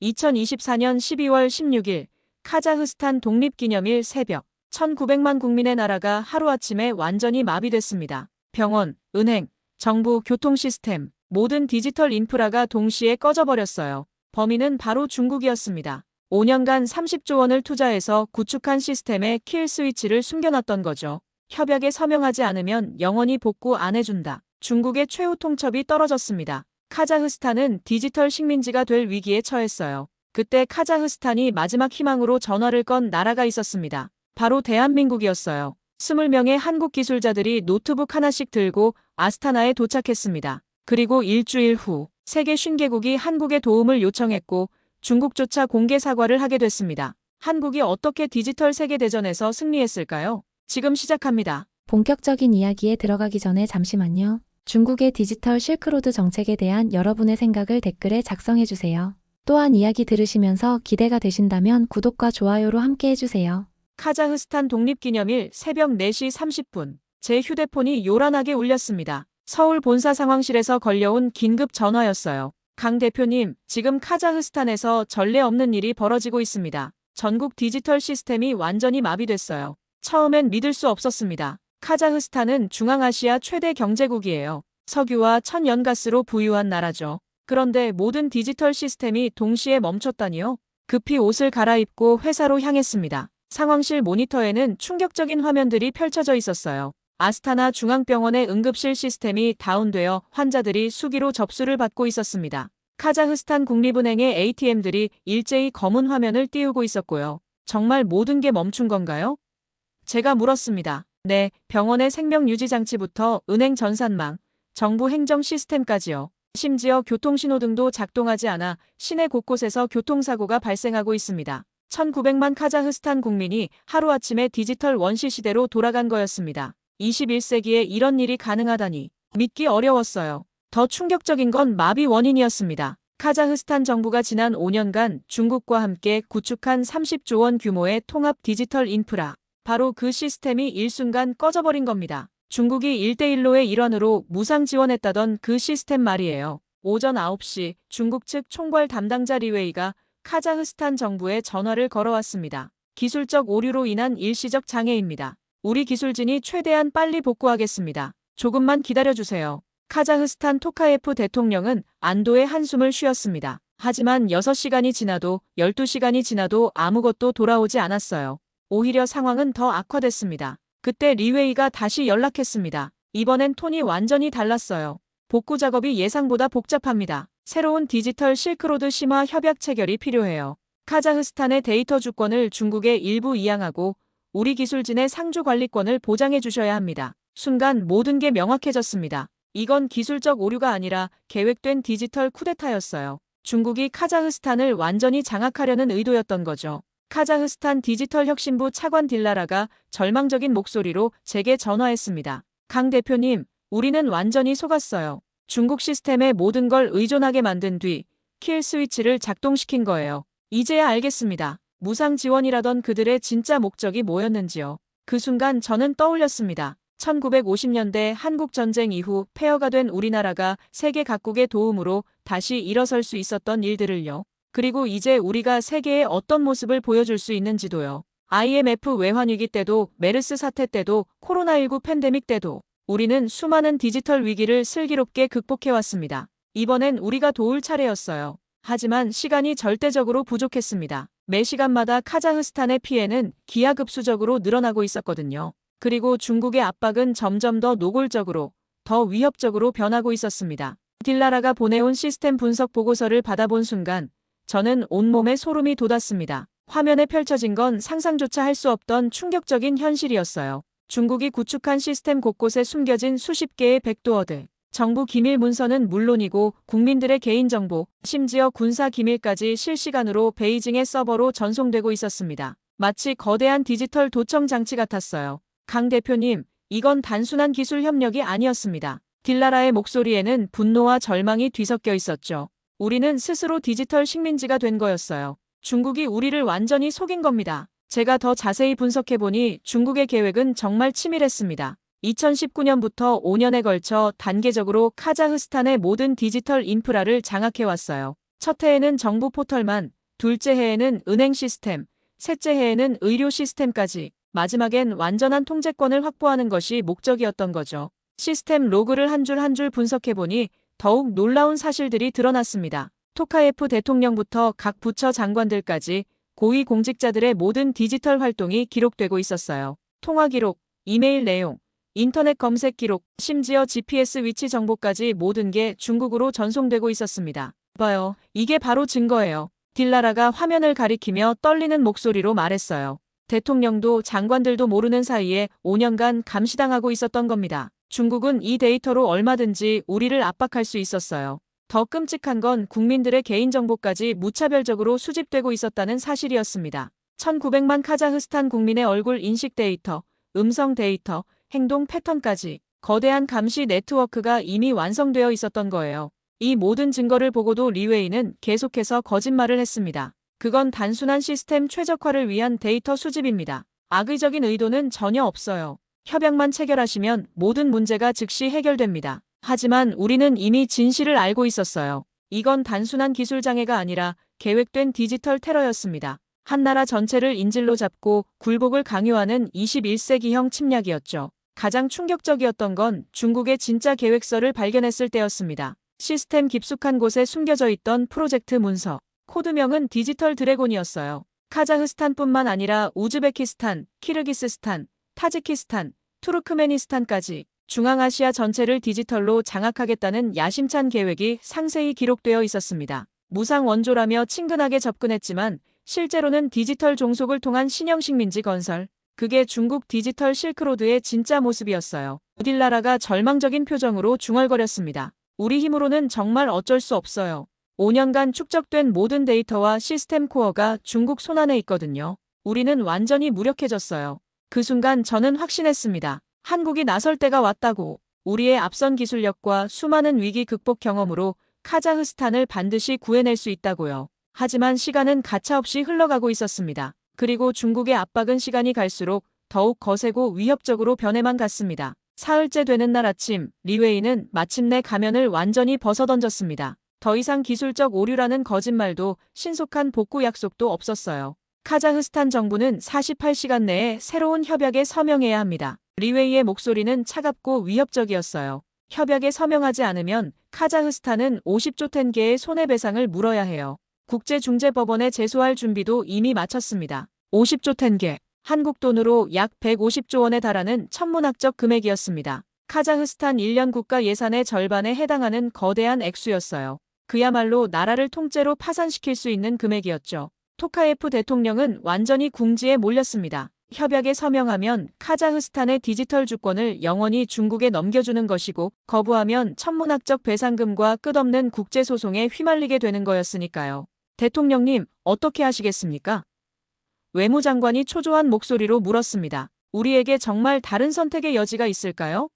2024년 12월 16일 카자흐스탄 독립기념일 새벽 1900만 국민의 나라가 하루아침에 완전히 마비됐습니다. 병원, 은행, 정부, 교통 시스템, 모든 디지털 인프라가 동시에 꺼져버렸어요. 범인은 바로 중국이었습니다. 5년간 30조 원을 투자해서 구축한 시스템에 킬 스위치를 숨겨놨던 거죠. 협약에 서명하지 않으면 영원히 복구 안 해준다. 중국의 최후 통첩이 떨어졌습니다. 카자흐스탄은 디지털 식민지가 될 위기에 처했어요. 그때 카자흐스탄이 마지막 희망으로 전화를 건 나라가 있었습니다. 바로 대한민국이었어요. 20명의 한국 기술자들이 노트북 하나씩 들고 아스타나에 도착했습니다. 그리고 일주일 후 세계 50개국이 한국의 도움을 요청했고 중국조차 공개 사과를 하게 됐습니다. 한국이 어떻게 디지털 세계대전에서 승리했을까요? 지금 시작합니다. 본격적인 이야기에 들어가기 전에 잠시만요. 중국의 디지털 실크로드 정책에 대한 여러분의 생각을 댓글에 작성해주세요. 또한 이야기 들으시면서 기대가 되신다면 구독과 좋아요로 함께 해주세요. 카자흐스탄 독립기념일 새벽 4시 30분 제 휴대폰이 요란하게 울렸습니다. 서울 본사 상황실에서 걸려온 긴급 전화였어요. 강 대표님, 지금 카자흐스탄에서 전례 없는 일이 벌어지고 있습니다. 전국 디지털 시스템이 완전히 마비됐어요. 처음엔 믿을 수 없었습니다. 카자흐스탄은 중앙아시아 최대 경제국이에요. 석유와 천연가스로 부유한 나라죠. 그런데 모든 디지털 시스템이 동시에 멈췄다니요? 급히 옷을 갈아입고 회사로 향했습니다. 상황실 모니터에는 충격적인 화면들이 펼쳐져 있었어요. 아스타나 중앙병원의 응급실 시스템이 다운되어 환자들이 수기로 접수를 받고 있었습니다. 카자흐스탄 국립은행의 ATM들이 일제히 검은 화면을 띄우고 있었고요. 정말 모든 게 멈춘 건가요? 제가 물었습니다. 네, 병원의 생명유지장치부터 은행 전산망, 정부 행정 시스템까지요. 심지어 교통신호등도 작동하지 않아 시내 곳곳에서 교통사고가 발생하고 있습니다. 1900만 카자흐스탄 국민이 하루아침에 디지털 원시 시대로 돌아간 거였습니다. 21세기에 이런 일이 가능하다니 믿기 어려웠어요. 더 충격적인 건 마비 원인이었습니다. 카자흐스탄 정부가 지난 5년간 중국과 함께 구축한 30조 원 규모의 통합 디지털 인프라. 바로 그 시스템이 일순간 꺼져버린 겁니다. 중국이 1대1로의 일환으로 무상 지원했다던 그 시스템 말이에요. 오전 9시 중국 측 총괄 담당자 리웨이가 카자흐스탄 정부에 전화를 걸어왔습니다. 기술적 오류로 인한 일시적 장애입니다. 우리 기술진이 최대한 빨리 복구하겠습니다. 조금만 기다려주세요. 카자흐스탄 토카예프 대통령은 안도의 한숨을 쉬었습니다. 하지만 6시간이 지나도 12시간이 지나도 아무것도 돌아오지 않았어요. 오히려 상황은 더 악화됐습니다. 그때 리웨이가 다시 연락했습니다. 이번엔 톤이 완전히 달랐어요. 복구 작업이 예상보다 복잡합니다. 새로운 디지털 실크로드 심화 협약 체결이 필요해요. 카자흐스탄의 데이터 주권을 중국에 일부 이양하고 우리 기술진의 상주 관리권을 보장해 주셔야 합니다. 순간 모든 게 명확해졌습니다. 이건 기술적 오류가 아니라 계획된 디지털 쿠데타였어요. 중국이 카자흐스탄을 완전히 장악하려는 의도였던 거죠. 카자흐스탄 디지털 혁신부 차관 딜라라가 절망적인 목소리로 제게 전화했습니다. 강 대표님, 우리는 완전히 속았어요. 중국 시스템에 모든 걸 의존하게 만든 뒤 킬 스위치를 작동시킨 거예요. 이제야 알겠습니다. 무상 지원이라던 그들의 진짜 목적이 뭐였는지요. 그 순간 저는 떠올렸습니다. 1950년대 한국전쟁 이후 폐허가 된 우리나라가 세계 각국의 도움으로 다시 일어설 수 있었던 일들을요. 그리고 이제 우리가 세계에 어떤 모습을 보여줄 수 있는지도요. IMF 외환위기 때도 메르스 사태 때도 코로나19 팬데믹 때도 우리는 수많은 디지털 위기를 슬기롭게 극복해왔습니다. 이번엔 우리가 도울 차례였어요. 하지만 시간이 절대적으로 부족했습니다. 매 시간마다 카자흐스탄의 피해는 기하급수적으로 늘어나고 있었거든요. 그리고 중국의 압박은 점점 더 노골적으로, 더 위협적으로 변하고 있었습니다. 딜라라가 보내온 시스템 분석 보고서를 받아본 순간 저는 온몸에 소름이 돋았습니다. 화면에 펼쳐진 건 상상조차 할 수 없던 충격적인 현실이었어요. 중국이 구축한 시스템 곳곳에 숨겨진 수십 개의 백도어들, 정부 기밀 문서는 물론이고 국민들의 개인정보, 심지어 군사 기밀까지 실시간으로 베이징의 서버로 전송되고 있었습니다. 마치 거대한 디지털 도청 장치 같았어요. 강 대표님, 이건 단순한 기술 협력이 아니었습니다. 딜라라의 목소리에는 분노와 절망이 뒤섞여 있었죠. 우리는 스스로 디지털 식민지가 된 거였어요. 중국이 우리를 완전히 속인 겁니다. 제가 더 자세히 분석해보니 중국의 계획은 정말 치밀했습니다. 2019년부터 5년에 걸쳐 단계적으로 카자흐스탄의 모든 디지털 인프라를 장악해왔어요. 첫 해에는 정부 포털만, 둘째 해에는 은행 시스템, 셋째 해에는 의료 시스템까지, 마지막엔 완전한 통제권을 확보하는 것이 목적이었던 거죠. 시스템 로그를 한 줄 한 줄 분석해보니 더욱 놀라운 사실들이 드러났습니다. 토카예프 대통령부터 각 부처 장관들까지 고위 공직자들의 모든 디지털 활동이 기록되고 있었어요. 통화 기록, 이메일 내용, 인터넷 검색 기록, 심지어 GPS 위치 정보까지 모든 게 중국으로 전송되고 있었습니다. 봐요. 이게 바로 증거예요. 딜라라가 화면을 가리키며 떨리는 목소리로 말했어요. 대통령도 장관들도 모르는 사이에 5년간 감시당하고 있었던 겁니다. 중국은 이 데이터로 얼마든지 우리를 압박할 수 있었어요. 더 끔찍한 건 국민들의 개인정보까지 무차별적으로 수집되고 있었다는 사실이었습니다. 1900만 카자흐스탄 국민의 얼굴 인식 데이터, 음성 데이터, 행동 패턴까지 거대한 감시 네트워크가 이미 완성되어 있었던 거예요. 이 모든 증거를 보고도 리웨이는 계속해서 거짓말을 했습니다. 그건 단순한 시스템 최적화를 위한 데이터 수집입니다. 악의적인 의도는 전혀 없어요. 협약만 체결하시면 모든 문제가 즉시 해결됩니다. 하지만 우리는 이미 진실을 알고 있었어요. 이건 단순한 기술 장애가 아니라 계획된 디지털 테러였습니다. 한 나라 전체를 인질로 잡고 굴복을 강요하는 21세기형 침략이었죠. 가장 충격적이었던 건 중국의 진짜 계획서를 발견했을 때였습니다. 시스템 깊숙한 곳에 숨겨져 있던 프로젝트 문서. 코드명은 디지털 드래곤이었어요. 카자흐스탄뿐만 아니라 우즈베키스탄, 키르기스스탄, 타지키스탄, 투르크메니스탄까지 중앙아시아 전체를 디지털로 장악하겠다는 야심찬 계획이 상세히 기록되어 있었습니다. 무상 원조라며 친근하게 접근했지만 실제로는 디지털 종속을 통한 신형 식민지 건설. 그게 중국 디지털 실크로드의 진짜 모습이었어요. 딜라라가 절망적인 표정으로 중얼거렸습니다. 우리 힘으로는 정말 어쩔 수 없어요. 5년간 축적된 모든 데이터와 시스템 코어가 중국 손안에 있거든요. 우리는 완전히 무력해졌어요. 그 순간 저는 확신했습니다. 한국이 나설 때가 왔다고. 우리의 앞선 기술력과 수많은 위기 극복 경험으로 카자흐스탄을 반드시 구해낼 수 있다고요. 하지만 시간은 가차없이 흘러가고 있었습니다. 그리고 중국의 압박은 시간이 갈수록 더욱 거세고 위협적으로 변해만 갔습니다. 사흘째 되는 날 아침, 리웨이는 마침내 가면을 완전히 벗어던졌습니다. 더 이상 기술적 오류라는 거짓말도 신속한 복구 약속도 없었어요. 카자흐스탄 정부는 48시간 내에 새로운 협약에 서명해야 합니다. 리웨이의 목소리는 차갑고 위협적이었어요. 협약에 서명하지 않으면 카자흐스탄은 50조 텐게의 손해배상을 물어야 해요. 국제중재법원에 제소할 준비도 이미 마쳤습니다. 50조 텐게, 한국 돈으로 약 150조 원에 달하는 천문학적 금액이었습니다. 카자흐스탄 1년 국가 예산의 절반에 해당하는 거대한 액수였어요. 그야말로 나라를 통째로 파산시킬 수 있는 금액이었죠. 토카예프 대통령은 완전히 궁지에 몰렸습니다. 협약에 서명하면 카자흐스탄의 디지털 주권을 영원히 중국에 넘겨주는 것이고 거부하면 천문학적 배상금과 끝없는 국제소송에 휘말리게 되는 거였으니까요. 대통령님, 어떻게 하시겠습니까? 외무장관이 초조한 목소리로 물었습니다. 우리에게 정말 다른 선택의 여지가 있을까요?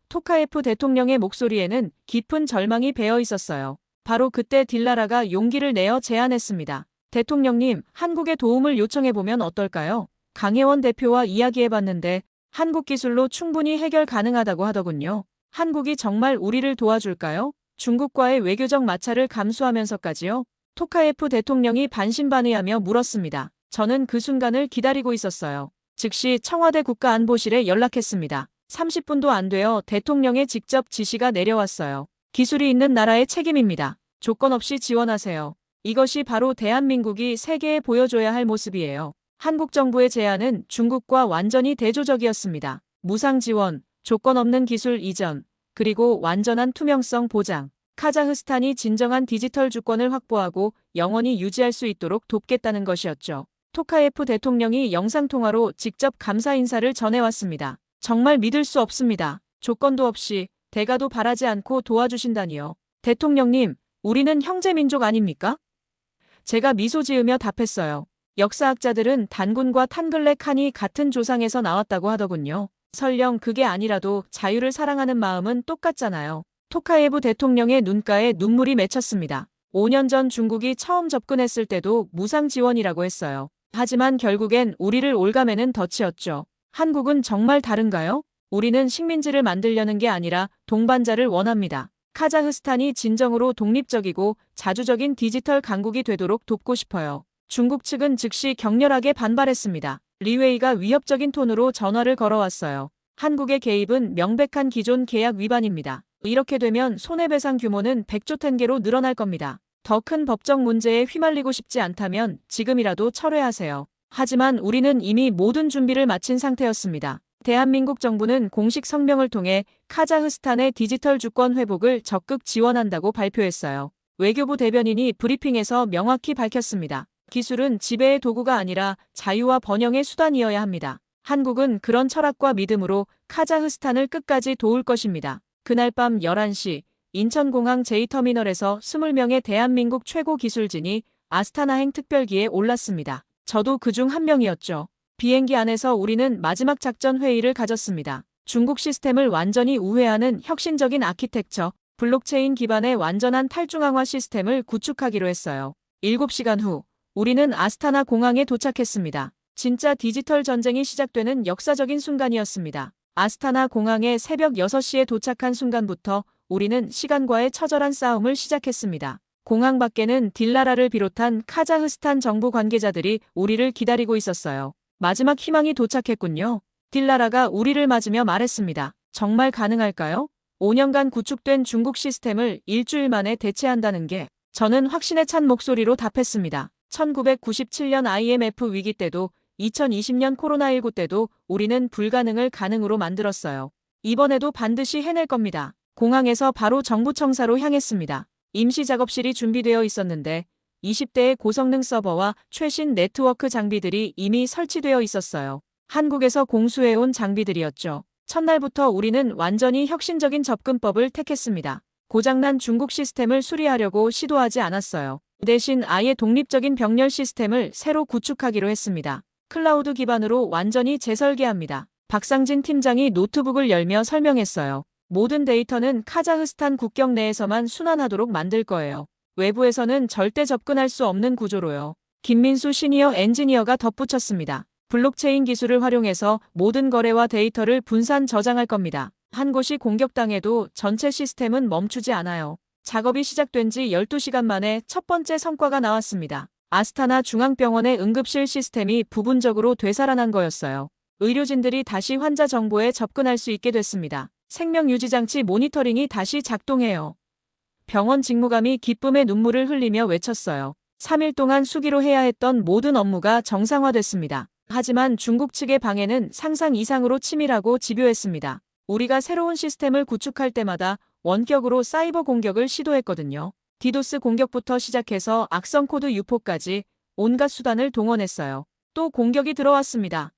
토카예프 대통령의 목소리에는 깊은 절망이 배어 있었어요. 바로 그때 딜라라가 용기를 내어 제안했습니다. 대통령님, 한국의 도움을 요청해보면 어떨까요? 강혜원 대표와 이야기해봤는데 한국 기술로 충분히 해결 가능하다고 하더군요. 한국이 정말 우리를 도와줄까요? 중국과의 외교적 마찰을 감수하면서까지요? 토카예프 대통령이 반신반의하며 물었습니다. 저는 그 순간을 기다리고 있었어요. 즉시 청와대 국가안보실에 연락했습니다. 30분도 안 되어 대통령의 직접 지시가 내려왔어요. 기술이 있는 나라의 책임입니다. 조건 없이 지원하세요. 이것이 바로 대한민국이 세계에 보여줘야 할 모습이에요. 한국 정부의 제안은 중국과 완전히 대조적이었습니다. 무상 지원, 조건 없는 기술 이전, 그리고 완전한 투명성 보장. 카자흐스탄이 진정한 디지털 주권을 확보하고 영원히 유지할 수 있도록 돕겠다는 것이었죠. 토카예프 대통령이 영상통화로 직접 감사 인사를 전해왔습니다. 정말 믿을 수 없습니다. 조건도 없이 대가도 바라지 않고 도와주신다니요. 대통령님, 우리는 형제민족 아닙니까? 제가 미소 지으며 답했어요. 역사학자들은 단군과 탄글레 칸이 같은 조상에서 나왔다고 하더군요. 설령 그게 아니라도 자유를 사랑하는 마음은 똑같잖아요. 토카예프 대통령의 눈가에 눈물이 맺혔습니다. 5년 전 중국이 처음 접근했을 때도 무상 지원이라고 했어요. 하지만 결국엔 우리를 올가매는 덫이었죠. 한국은 정말 다른가요? 우리는 식민지를 만들려는 게 아니라 동반자를 원합니다. 카자흐스탄이 진정으로 독립적이고 자주적인 디지털 강국이 되도록 돕고 싶어요. 중국 측은 즉시 격렬하게 반발했습니다. 리웨이가 위협적인 톤으로 전화를 걸어왔어요. 한국의 개입은 명백한 기존 계약 위반입니다. 이렇게 되면 손해배상 규모는 100조 텐게로 늘어날 겁니다. 더 큰 법적 문제에 휘말리고 싶지 않다면 지금이라도 철회하세요. 하지만 우리는 이미 모든 준비를 마친 상태였습니다. 대한민국 정부는 공식 성명을 통해 카자흐스탄의 디지털 주권 회복을 적극 지원한다고 발표했어요. 외교부 대변인이 브리핑에서 명확히 밝혔습니다. 기술은 지배의 도구가 아니라 자유와 번영의 수단이어야 합니다. 한국은 그런 철학과 믿음으로 카자흐스탄을 끝까지 도울 것입니다. 그날 밤 11시 인천공항 제2터미널에서 20명의 대한민국 최고 기술진이 아스타나행 특별기에 올랐습니다. 저도 그중 한 명이었죠. 비행기 안에서 우리는 마지막 작전 회의를 가졌습니다. 중국 시스템을 완전히 우회하는 혁신적인 아키텍처, 블록체인 기반의 완전한 탈중앙화 시스템을 구축하기로 했어요. 7시간 후 우리는 아스타나 공항에 도착했습니다. 진짜 디지털 전쟁이 시작되는 역사적인 순간이었습니다. 아스타나 공항에 새벽 6시에 도착한 순간부터 우리는 시간과의 처절한 싸움을 시작했습니다. 공항 밖에는 딜라라를 비롯한 카자흐스탄 정부 관계자들이 우리를 기다리고 있었어요. 마지막 희망이 도착했군요. 딜라라가 우리를 맞으며 말했습니다. 정말 가능할까요? 5년간 구축된 중국 시스템을 일주일 만에 대체한다는 게 저는 확신에 찬 목소리로 답했습니다. 1997년 IMF 위기 때도 2020년 코로나19 때도 우리는 불가능을 가능으로 만들었어요. 이번에도 반드시 해낼 겁니다. 공항에서 바로 정부청사로 향했습니다. 임시 작업실이 준비되어 있었는데 20대의 고성능 서버와 최신 네트워크 장비들이 이미 설치되어 있었어요. 한국에서 공수해온 장비들이었죠. 첫날부터 우리는 완전히 혁신적인 접근법을 택했습니다. 고장난 중국 시스템을 수리하려고 시도하지 않았어요. 대신 아예 독립적인 병렬 시스템을 새로 구축하기로 했습니다. 클라우드 기반으로 완전히 재설계합니다. 박상진 팀장이 노트북을 열며 설명했어요. 모든 데이터는 카자흐스탄 국경 내에서만 순환하도록 만들 거예요. 외부에서는 절대 접근할 수 없는 구조로요. 김민수 시니어 엔지니어가 덧붙였습니다. 블록체인 기술을 활용해서 모든 거래와 데이터를 분산 저장할 겁니다. 한 곳이 공격당해도 전체 시스템은 멈추지 않아요. 작업이 시작된 지 12시간 만에 첫 번째 성과가 나왔습니다. 아스타나 중앙병원의 응급실 시스템이 부분적으로 되살아난 거였어요. 의료진들이 다시 환자 정보에 접근할 수 있게 됐습니다. 생명유지장치 모니터링이 다시 작동해요. 병원 직무감이 기쁨의 눈물을 흘리며 외쳤어요. 3일 동안 수기로 해야 했던 모든 업무가 정상화됐습니다. 하지만 중국 측의 방해는 상상 이상으로 치밀하고 집요했습니다. 우리가 새로운 시스템을 구축할 때마다 원격으로 사이버 공격을 시도했거든요. 디도스 공격부터 시작해서 악성 코드 유포까지 온갖 수단을 동원했어요. 또 공격이 들어왔습니다.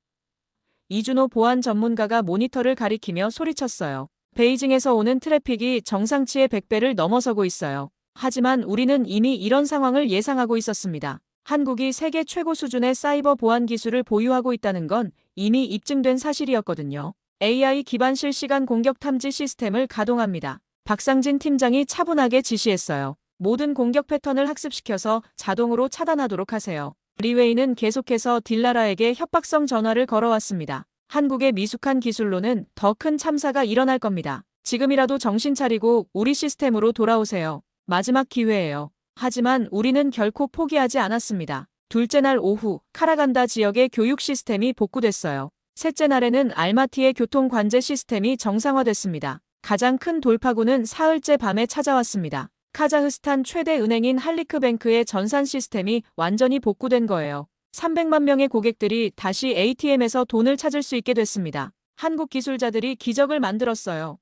이준호 보안 전문가가 모니터를 가리키며 소리쳤어요. 베이징에서 오는 트래픽이 정상치의 100배를 넘어서고 있어요. 하지만 우리는 이미 이런 상황을 예상하고 있었습니다. 한국이 세계 최고 수준의 사이버 보안 기술을 보유하고 있다는 건 이미 입증된 사실이었거든요. AI 기반 실시간 공격 탐지 시스템을 가동합니다. 박상진 팀장이 차분하게 지시했어요. 모든 공격 패턴을 학습시켜서 자동으로 차단하도록 하세요. 리웨이는 계속해서 딜라라에게 협박성 전화를 걸어왔습니다. 한국의 미숙한 기술로는 더 큰 참사가 일어날 겁니다. 지금이라도 정신 차리고 우리 시스템으로 돌아오세요. 마지막 기회예요. 하지만 우리는 결코 포기하지 않았습니다. 둘째 날 오후 카라간다 지역의 교육 시스템이 복구됐어요. 셋째 날에는 알마티의 교통 관제 시스템이 정상화됐습니다. 가장 큰 돌파구는 사흘째 밤에 찾아왔습니다. 카자흐스탄 최대 은행인 할리크뱅크의 전산 시스템이 완전히 복구된 거예요. 300만 명의 고객들이 다시 ATM에서 돈을 찾을 수 있게 됐습니다. 한국 기술자들이 기적을 만들었어요.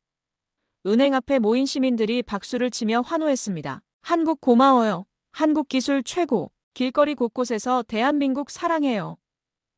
은행 앞에 모인 시민들이 박수를 치며 환호했습니다. 한국 고마워요. 한국 기술 최고. 길거리 곳곳에서 대한민국 사랑해요.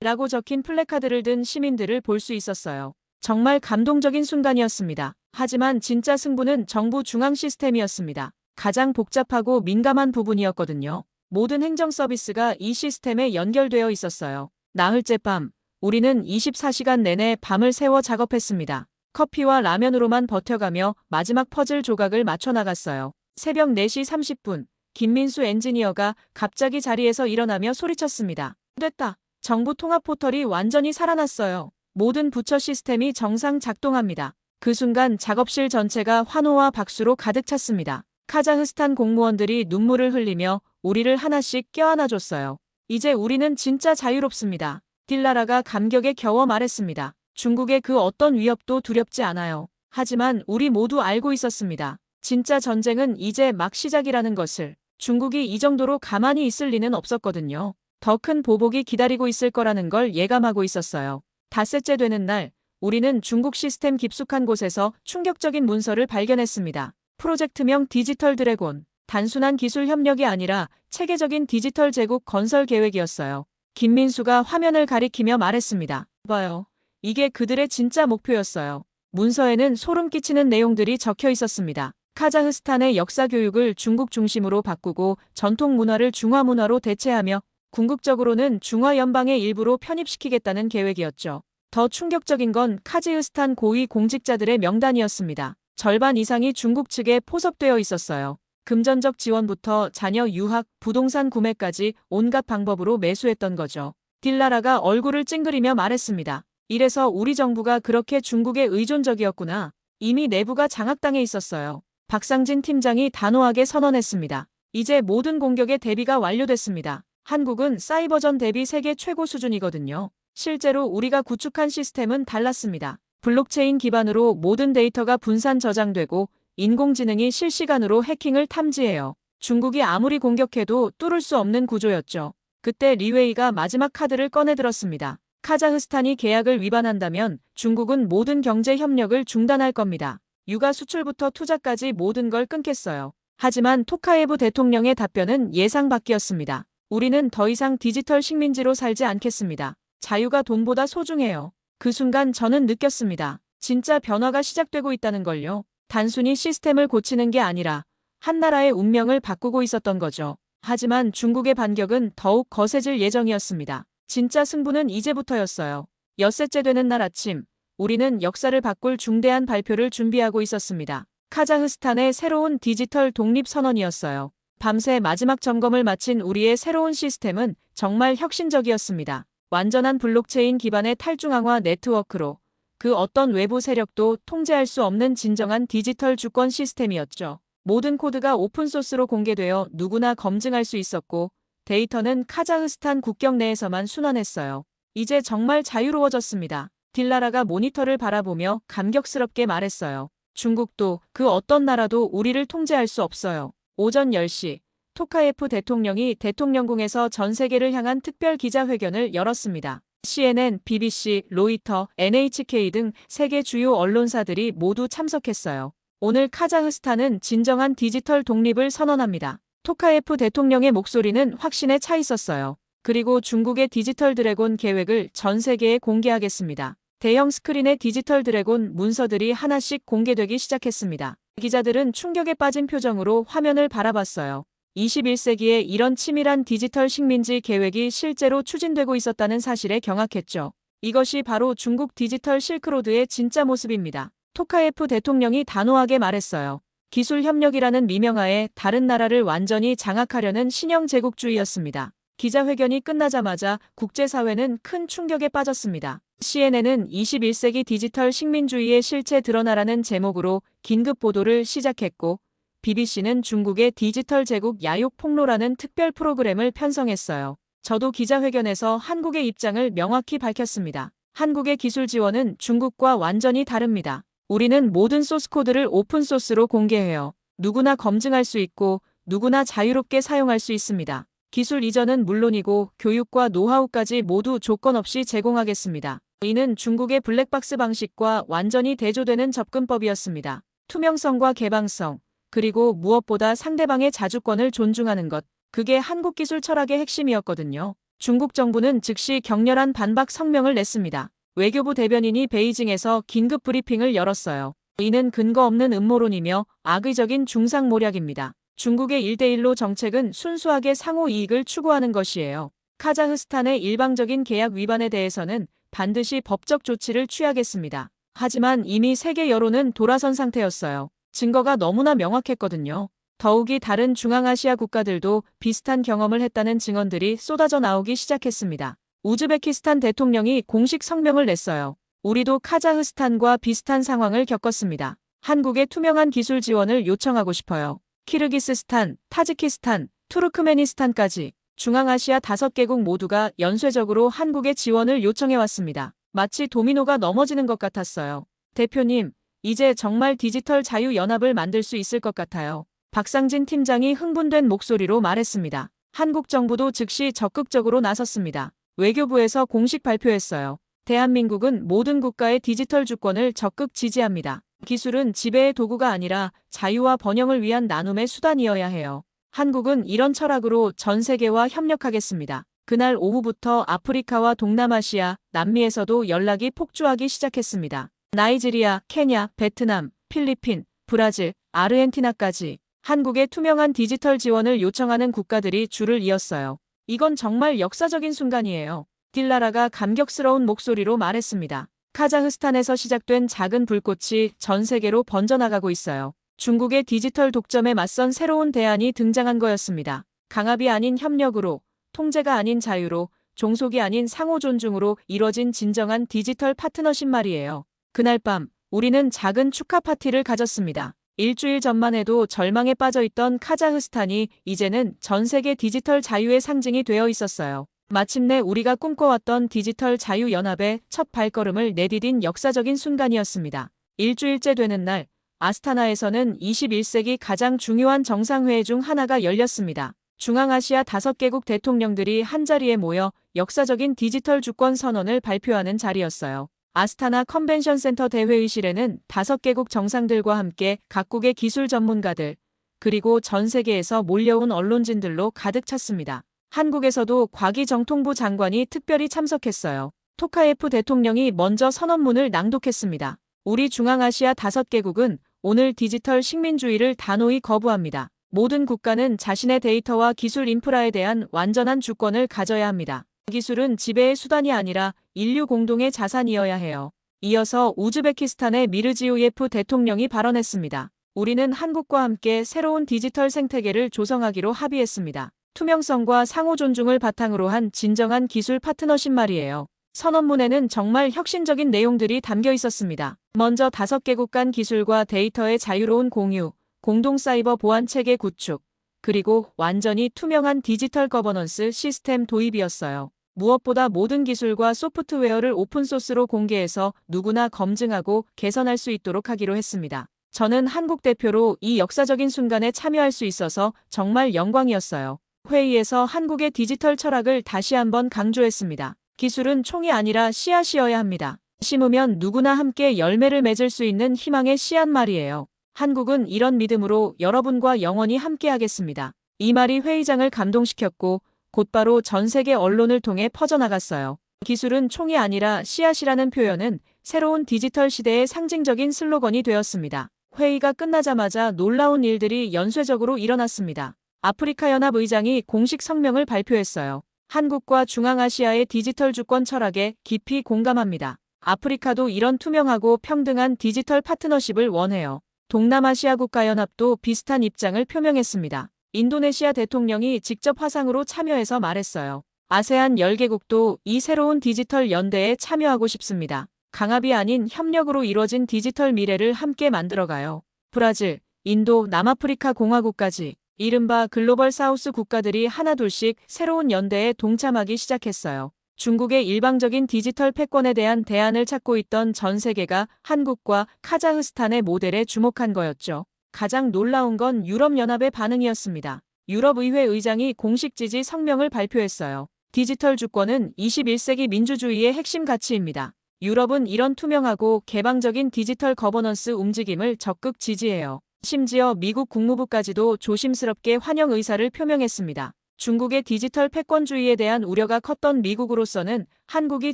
라고 적힌 플래카드를 든 시민들을 볼 수 있었어요. 정말 감동적인 순간이었습니다. 하지만 진짜 승부는 정부 중앙 시스템이었습니다. 가장 복잡하고 민감한 부분이었거든요. 모든 행정 서비스가 이 시스템에 연결되어 있었어요. 나흘째 밤, 우리는 24시간 내내 밤을 새워 작업했습니다. 커피와 라면으로만 버텨가며 마지막 퍼즐 조각을 맞춰 나갔어요. 새벽 4시 30분, 김민수 엔지니어가 갑자기 자리에서 일어나며 소리쳤습니다. 됐다. 정부 통합 포털이 완전히 살아났어요. 모든 부처 시스템이 정상 작동합니다. 그 순간 작업실 전체가 환호와 박수로 가득 찼습니다. 카자흐스탄 공무원들이 눈물을 흘리며 우리를 하나씩 껴안아줬어요. 이제 우리는 진짜 자유롭습니다. 딜라라가 감격에 겨워 말했습니다. 중국의 그 어떤 위협도 두렵지 않아요. 하지만 우리 모두 알고 있었습니다. 진짜 전쟁은 이제 막 시작이라는 것을. 중국이 이 정도로 가만히 있을 리는 없었거든요. 더 큰 보복이 기다리고 있을 거라는 걸 예감하고 있었어요. 닷새째 되는 날, 우리는 중국 시스템 깊숙한 곳에서 충격적인 문서를 발견했습니다. 프로젝트명 디지털 드래곤. 단순한 기술 협력이 아니라 체계적인 디지털 제국 건설 계획이었어요. 김민수가 화면을 가리키며 말했습니다. 봐요. 이게 그들의 진짜 목표였어요. 문서에는 소름 끼치는 내용들이 적혀 있었습니다. 카자흐스탄의 역사 교육을 중국 중심으로 바꾸고 전통 문화를 중화 문화로 대체하며 궁극적으로는 중화 연방의 일부로 편입시키겠다는 계획이었죠. 더 충격적인 건 카자흐스탄 고위 공직자들의 명단이었습니다. 절반 이상이 중국 측에 포섭되어 있었어요. 금전적 지원부터 자녀 유학, 부동산 구매까지 온갖 방법으로 매수했던 거죠. 딜라라가 얼굴을 찡그리며 말했습니다. 이래서 우리 정부가 그렇게 중국에 의존적이었구나. 이미 내부가 장악당해 있었어요. 박상진 팀장이 단호하게 선언했습니다. 이제 모든 공격의 대비가 완료됐습니다. 한국은 사이버전 대비 세계 최고 수준이거든요. 실제로 우리가 구축한 시스템은 달랐습니다. 블록체인 기반으로 모든 데이터가 분산 저장되고 인공지능이 실시간으로 해킹을 탐지해요. 중국이 아무리 공격해도 뚫을 수 없는 구조였죠. 그때 리웨이가 마지막 카드를 꺼내들었습니다. 카자흐스탄이 계약을 위반한다면 중국은 모든 경제 협력을 중단할 겁니다. 육아 수출부터 투자까지 모든 걸 끊겠어요. 하지만 토카예브 대통령의 답변은 예상 밖이었습니다. 우리는 더 이상 디지털 식민지로 살지 않겠습니다. 자유가 돈보다 소중해요. 그 순간 저는 느꼈습니다. 진짜 변화가 시작되고 있다는 걸요. 단순히 시스템을 고치는 게 아니라 한 나라의 운명을 바꾸고 있었던 거죠. 하지만 중국의 반격은 더욱 거세질 예정이었습니다. 진짜 승부는 이제부터였어요. 엿새째 되는 날 아침, 우리는 역사를 바꿀 중대한 발표를 준비하고 있었습니다. 카자흐스탄의 새로운 디지털 독립 선언이었어요. 밤새 마지막 점검을 마친 우리의 새로운 시스템은 정말 혁신적이었습니다. 완전한 블록체인 기반의 탈중앙화 네트워크로 그 어떤 외부 세력도 통제할 수 없는 진정한 디지털 주권 시스템이었죠. 모든 코드가 오픈소스로 공개되어 누구나 검증할 수 있었고 데이터는 카자흐스탄 국경 내에서만 순환했어요. 이제 정말 자유로워졌습니다. 딜라라가 모니터를 바라보며 감격스럽게 말했어요. 중국도 그 어떤 나라도 우리를 통제할 수 없어요. 오전 10시 토카예프 대통령이 대통령궁에서 전 세계를 향한 특별 기자회견을 열었습니다. CNN, BBC, 로이터, NHK 등 세계 주요 언론사들이 모두 참석했어요. 오늘 카자흐스탄은 진정한 디지털 독립을 선언합니다. 토카예프 대통령의 목소리는 확신에 차 있었어요. 그리고 중국의 디지털 드래곤 계획을 전 세계에 공개하겠습니다. 대형 스크린의 디지털 드래곤 문서들이 하나씩 공개되기 시작했습니다. 기자들은 충격에 빠진 표정으로 화면을 바라봤어요. 21세기에 이런 치밀한 디지털 식민지 계획이 실제로 추진되고 있었다는 사실에 경악했죠. 이것이 바로 중국 디지털 실크로드의 진짜 모습입니다. 토카예프 대통령이 단호하게 말했어요. 기술 협력이라는 미명하에 다른 나라를 완전히 장악하려는 신형 제국주의였습니다. 기자회견이 끝나자마자 국제사회는 큰 충격에 빠졌습니다. CNN은 21세기 디지털 식민주의의 실체 드러나라는 제목으로 긴급 보도를 시작했고 BBC는 중국의 디지털 제국 야욕 폭로라는 특별 프로그램을 편성했어요. 저도 기자회견에서 한국의 입장을 명확히 밝혔습니다. 한국의 기술 지원은 중국과 완전히 다릅니다. 우리는 모든 소스코드를 오픈소스로 공개해요. 누구나 검증할 수 있고 누구나 자유롭게 사용할 수 있습니다. 기술 이전은 물론이고 교육과 노하우까지 모두 조건 없이 제공하겠습니다. 이는 중국의 블랙박스 방식과 완전히 대조되는 접근법이었습니다. 투명성과 개방성, 그리고 무엇보다 상대방의 자주권을 존중하는 것, 그게 한국 기술 철학의 핵심이었거든요. 중국 정부는 즉시 격렬한 반박 성명을 냈습니다. 외교부 대변인이 베이징에서 긴급 브리핑을 열었어요. 이는 근거 없는 음모론이며 악의적인 중상모략입니다. 중국의 1대1로 정책은 순수하게 상호 이익을 추구하는 것이에요. 카자흐스탄의 일방적인 계약 위반에 대해서는 반드시 법적 조치를 취하겠습니다. 하지만 이미 세계 여론은 돌아선 상태였어요. 증거가 너무나 명확했거든요. 더욱이 다른 중앙아시아 국가들도 비슷한 경험을 했다는 증언들이 쏟아져 나오기 시작했습니다. 우즈베키스탄 대통령이 공식 성명을 냈어요. 우리도 카자흐스탄과 비슷한 상황을 겪었습니다. 한국에 투명한 기술 지원을 요청하고 싶어요. 키르기스스탄, 타지키스탄, 투르크메니스탄까지 중앙아시아 5개국 모두가 연쇄적으로 한국에 지원을 요청해왔습니다. 마치 도미노가 넘어지는 것 같았어요. 대표님, 이제 정말 디지털 자유연합을 만들 수 있을 것 같아요. 박상진 팀장이 흥분된 목소리로 말했습니다. 한국 정부도 즉시 적극적으로 나섰습니다. 외교부에서 공식 발표했어요. 대한민국은 모든 국가의 디지털 주권을 적극 지지합니다. 기술은 지배의 도구가 아니라 자유와 번영을 위한 나눔의 수단이어야 해요. 한국은 이런 철학으로 전 세계와 협력하겠습니다. 그날 오후부터 아프리카와 동남아시아, 남미에서도 연락이 폭주하기 시작했습니다. 나이지리아, 케냐, 베트남, 필리핀, 브라질, 아르헨티나까지 한국의 투명한 디지털 지원을 요청하는 국가들이 줄을 이었어요. 이건 정말 역사적인 순간이에요. 딜라라가 감격스러운 목소리로 말했습니다. 카자흐스탄에서 시작된 작은 불꽃이 전 세계로 번져나가고 있어요. 중국의 디지털 독점에 맞선 새로운 대안이 등장한 거였습니다. 강압이 아닌 협력으로, 통제가 아닌 자유로, 종속이 아닌 상호 존중으로 이뤄진 진정한 디지털 파트너십 말이에요. 그날 밤, 우리는 작은 축하 파티를 가졌습니다. 일주일 전만 해도 절망에 빠져있던 카자흐스탄이 이제는 전 세계 디지털 자유의 상징이 되어 있었어요. 마침내 우리가 꿈꿔왔던 디지털 자유연합의 첫 발걸음을 내디딘 역사적인 순간이었습니다. 일주일째 되는 날, 아스타나에서는 21세기 가장 중요한 정상회의 중 하나가 열렸습니다. 중앙아시아 5개국 대통령들이 한자리에 모여 역사적인 디지털 주권 선언을 발표하는 자리였어요. 아스타나 컨벤션 센터 대회의실에는 5개국 정상들과 함께 각국의 기술 전문가들, 그리고 전 세계에서 몰려온 언론진들로 가득 찼습니다. 한국에서도 과기정통부 장관이 특별히 참석했어요. 토카예프 대통령이 먼저 선언문을 낭독했습니다. 우리 중앙아시아 5개국은 오늘 디지털 식민주의를 단호히 거부합니다. 모든 국가는 자신의 데이터와 기술 인프라에 대한 완전한 주권을 가져야 합니다. 기술은 지배의 수단이 아니라 인류 공동의 자산이어야 해요. 이어서 우즈베키스탄의 미르지오예프 대통령이 발언했습니다. 우리는 한국과 함께 새로운 디지털 생태계를 조성하기로 합의했습니다. 투명성과 상호 존중을 바탕으로 한 진정한 기술 파트너십 말이에요. 선언문에는 정말 혁신적인 내용들이 담겨 있었습니다. 먼저 5개국 간 기술과 데이터의 자유로운 공유, 공동 사이버 보안 체계 구축, 그리고 완전히 투명한 디지털 거버넌스 시스템 도입이었어요. 무엇보다 모든 기술과 소프트웨어를 오픈소스로 공개해서 누구나 검증하고 개선할 수 있도록 하기로 했습니다. 저는 한국 대표로 이 역사적인 순간에 참여할 수 있어서 정말 영광이었어요. 회의에서 한국의 디지털 철학을 다시 한번 강조했습니다. 기술은 총이 아니라 씨앗이어야 합니다. 심으면 누구나 함께 열매를 맺을 수 있는 희망의 씨앗 말이에요. 한국은 이런 믿음으로 여러분과 영원히 함께하겠습니다. 이 말이 회의장을 감동시켰고 곧바로 전 세계 언론을 통해 퍼져나갔어요. 기술은 총이 아니라 씨앗이라는 표현은 새로운 디지털 시대의 상징적인 슬로건이 되었습니다. 회의가 끝나자마자 놀라운 일들이 연쇄적으로 일어났습니다. 아프리카 연합 의장이 공식 성명을 발표했어요. 한국과 중앙아시아의 디지털 주권 철학에 깊이 공감합니다. 아프리카도 이런 투명하고 평등한 디지털 파트너십을 원해요. 동남아시아 국가연합도 비슷한 입장을 표명했습니다. 인도네시아 대통령이 직접 화상으로 참여해서 말했어요. 아세안 10개국도 이 새로운 디지털 연대에 참여하고 싶습니다. 강압이 아닌 협력으로 이뤄진 디지털 미래를 함께 만들어가요. 브라질, 인도, 남아프리카 공화국까지 이른바 글로벌 사우스 국가들이 하나둘씩 새로운 연대에 동참하기 시작했어요. 중국의 일방적인 디지털 패권에 대한 대안을 찾고 있던 전 세계가 한국과 카자흐스탄의 모델에 주목한 거였죠. 가장 놀라운 건 유럽연합의 반응이었습니다. 유럽의회 의장이 공식 지지 성명을 발표했어요. 디지털 주권은 21세기 민주주의의 핵심 가치입니다. 유럽은 이런 투명하고 개방적인 디지털 거버넌스 움직임을 적극 지지해요. 심지어 미국 국무부까지도 조심스럽게 환영 의사를 표명했습니다. 중국의 디지털 패권주의에 대한 우려가 컸던 미국으로서는 한국이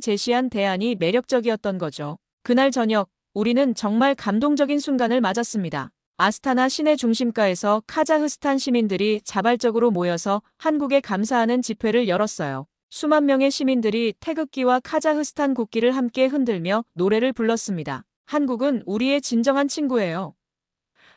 제시한 대안이 매력적이었던 거죠. 그날 저녁, 우리는 정말 감동적인 순간을 맞았습니다. 아스타나 시내 중심가에서 카자흐스탄 시민들이 자발적으로 모여서 한국에 감사하는 집회를 열었어요. 수만 명의 시민들이 태극기와 카자흐스탄 국기를 함께 흔들며 노래를 불렀습니다. 한국은 우리의 진정한 친구예요.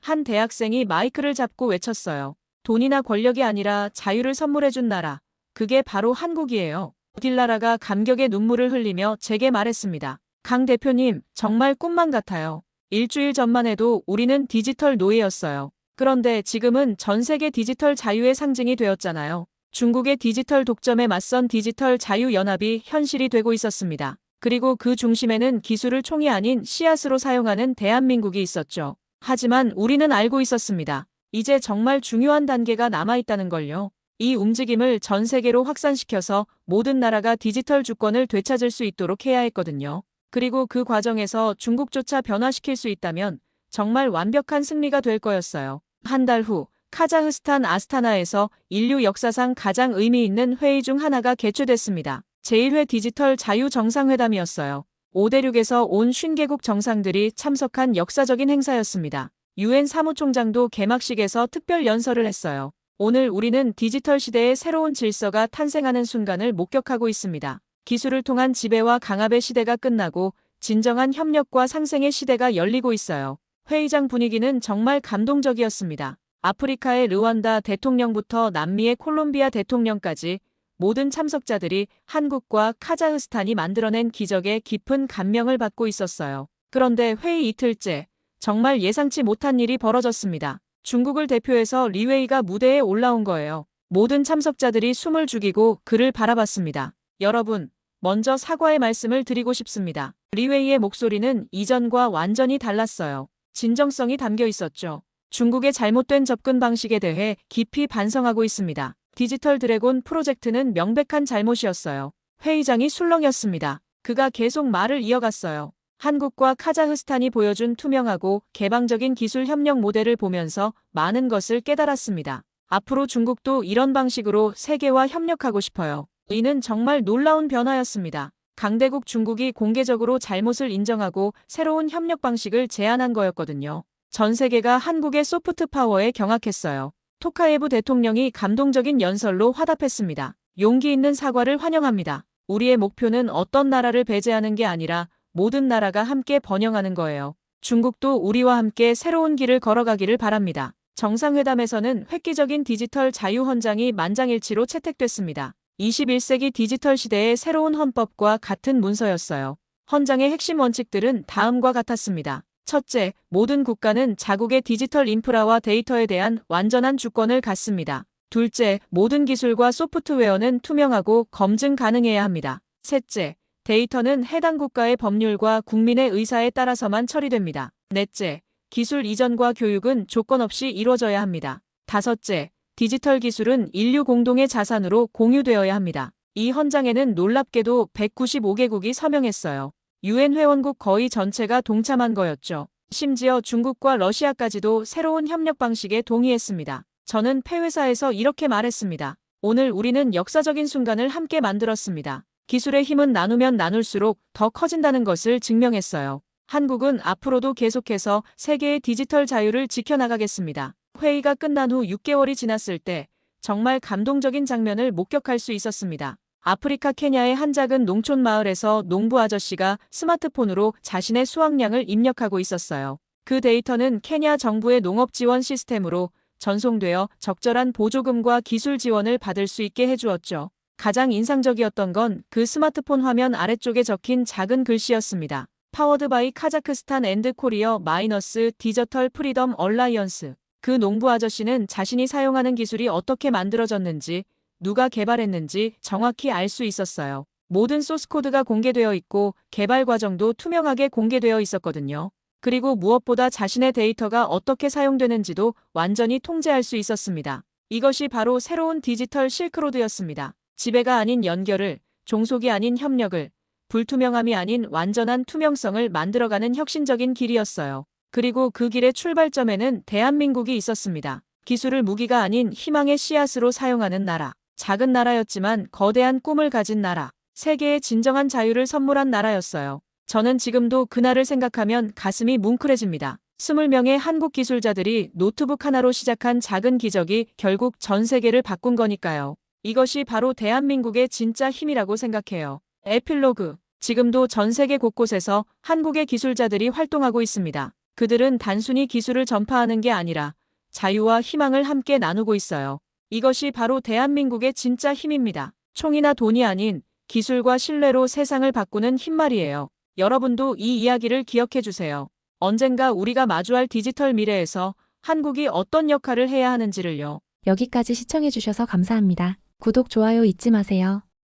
한 대학생이 마이크를 잡고 외쳤어요. 돈이나 권력이 아니라 자유를 선물해준 나라. 그게 바로 한국이에요. 딜라라가 감격의 눈물을 흘리며 제게 말했습니다. 강 대표님, 정말 꿈만 같아요. 일주일 전만 해도 우리는 디지털 노예였어요. 그런데 지금은 전 세계 디지털 자유의 상징이 되었잖아요. 중국의 디지털 독점에 맞선 디지털 자유연합이 현실이 되고 있었습니다. 그리고 그 중심에는 기술을 총이 아닌 씨앗으로 사용하는 대한민국이 있었죠. 하지만 우리는 알고 있었습니다. 이제 정말 중요한 단계가 남아있다는 걸요. 이 움직임을 전 세계로 확산시켜서 모든 나라가 디지털 주권을 되찾을 수 있도록 해야 했거든요. 그리고 그 과정에서 중국조차 변화시킬 수 있다면 정말 완벽한 승리가 될 거였어요. 한 달 후 카자흐스탄 아스타나에서 인류 역사상 가장 의미 있는 회의 중 하나가 개최됐습니다. 제1회 디지털 자유 정상회담이었어요. 5대륙에서 온 50개국 정상들이 참석한 역사적인 행사였습니다. 유엔 사무총장도 개막식에서 특별 연설을 했어요. 오늘 우리는 디지털 시대의 새로운 질서가 탄생하는 순간을 목격하고 있습니다. 기술을 통한 지배와 강압의 시대가 끝나고 진정한 협력과 상생의 시대가 열리고 있어요. 회의장 분위기는 정말 감동적이었습니다. 아프리카의 르완다 대통령부터 남미의 콜롬비아 대통령까지 모든 참석자들이 한국과 카자흐스탄이 만들어낸 기적에 깊은 감명을 받고 있었어요. 그런데 회의 이틀째, 정말 예상치 못한 일이 벌어졌습니다. 중국을 대표해서 리웨이가 무대에 올라온 거예요. 모든 참석자들이 숨을 죽이고 그를 바라봤습니다. 여러분, 먼저 사과의 말씀을 드리고 싶습니다. 리웨이의 목소리는 이전과 완전히 달랐어요. 진정성이 담겨 있었죠. 중국의 잘못된 접근 방식에 대해 깊이 반성하고 있습니다. 디지털 드래곤 프로젝트는 명백한 잘못이었어요. 회의장이 술렁였습니다. 그가 계속 말을 이어갔어요. 한국과 카자흐스탄이 보여준 투명하고 개방적인 기술 협력 모델을 보면서 많은 것을 깨달았습니다. 앞으로 중국도 이런 방식으로 세계와 협력하고 싶어요. 이는 정말 놀라운 변화였습니다. 강대국 중국이 공개적으로 잘못을 인정하고 새로운 협력 방식을 제안한 거였거든요. 전 세계가 한국의 소프트 파워에 경악했어요. 토카예브 대통령이 감동적인 연설로 화답했습니다. 용기 있는 사과를 환영합니다. 우리의 목표는 어떤 나라를 배제하는 게 아니라 모든 나라가 함께 번영하는 거예요. 중국도 우리와 함께 새로운 길을 걸어가기를 바랍니다. 정상회담에서는 획기적인 디지털 자유 헌장이 만장일치로 채택됐습니다. 21세기 디지털 시대의 새로운 헌법과 같은 문서였어요. 헌장의 핵심 원칙들은 다음과 같았습니다. 첫째, 모든 국가는 자국의 디지털 인프라와 데이터에 대한 완전한 주권을 갖습니다. 둘째, 모든 기술과 소프트웨어는 투명하고 검증 가능해야 합니다. 셋째, 데이터는 해당 국가의 법률과 국민의 의사에 따라서만 처리됩니다. 넷째, 기술 이전과 교육은 조건 없이 이루어져야 합니다. 다섯째, 디지털 기술은 인류 공동의 자산으로 공유되어야 합니다. 이 헌장에는 놀랍게도 195개국이 서명했어요. 유엔 회원국 거의 전체가 동참한 거였죠. 심지어 중국과 러시아까지도 새로운 협력 방식에 동의했습니다. 저는 폐회사에서 이렇게 말했습니다. 오늘 우리는 역사적인 순간을 함께 만들었습니다. 기술의 힘은 나누면 나눌수록 더 커진다는 것을 증명했어요. 한국은 앞으로도 계속해서 세계의 디지털 자유를 지켜나가겠습니다. 회의가 끝난 후 6개월이 지났을 때 정말 감동적인 장면을 목격할 수 있었습니다. 아프리카 케냐의 한 작은 농촌 마을에서 농부 아저씨가 스마트폰으로 자신의 수확량을 입력하고 있었어요. 그 데이터는 케냐 정부의 농업 지원 시스템으로 전송되어 적절한 보조금과 기술 지원을 받을 수 있게 해주었죠. 가장 인상적이었던 건 그 스마트폰 화면 아래쪽에 적힌 작은 글씨였습니다. 파워드 바이 카자흐스탄 앤드 코리어 마이너스 디저털 프리덤 얼라이언스. 그 농부 아저씨는 자신이 사용하는 기술이 어떻게 만들어졌는지, 누가 개발했는지 정확히 알 수 있었어요. 모든 소스코드가 공개되어 있고 개발 과정도 투명하게 공개되어 있었거든요. 그리고 무엇보다 자신의 데이터가 어떻게 사용되는지도 완전히 통제할 수 있었습니다. 이것이 바로 새로운 디지털 실크로드였습니다. 지배가 아닌 연결을, 종속이 아닌 협력을, 불투명함이 아닌 완전한 투명성을 만들어가는 혁신적인 길이었어요. 그리고 그 길의 출발점에는 대한민국이 있었습니다. 기술을 무기가 아닌 희망의 씨앗으로 사용하는 나라. 작은 나라였지만 거대한 꿈을 가진 나라. 세계의 진정한 자유를 선물한 나라였어요. 저는 지금도 그날을 생각하면 가슴이 뭉클해집니다. 20명의 한국 기술자들이 노트북 하나로 시작한 작은 기적이 결국 전 세계를 바꾼 거니까요. 이것이 바로 대한민국의 진짜 힘이라고 생각해요. 에필로그. 지금도 전 세계 곳곳에서 한국의 기술자들이 활동하고 있습니다. 그들은 단순히 기술을 전파하는 게 아니라 자유와 희망을 함께 나누고 있어요. 이것이 바로 대한민국의 진짜 힘입니다. 총이나 돈이 아닌 기술과 신뢰로 세상을 바꾸는 힘 말이에요. 여러분도 이 이야기를 기억해 주세요. 언젠가 우리가 마주할 디지털 미래에서 한국이 어떤 역할을 해야 하는지를요. 여기까지 시청해주셔서 감사합니다. 구독, 좋아요 잊지 마세요.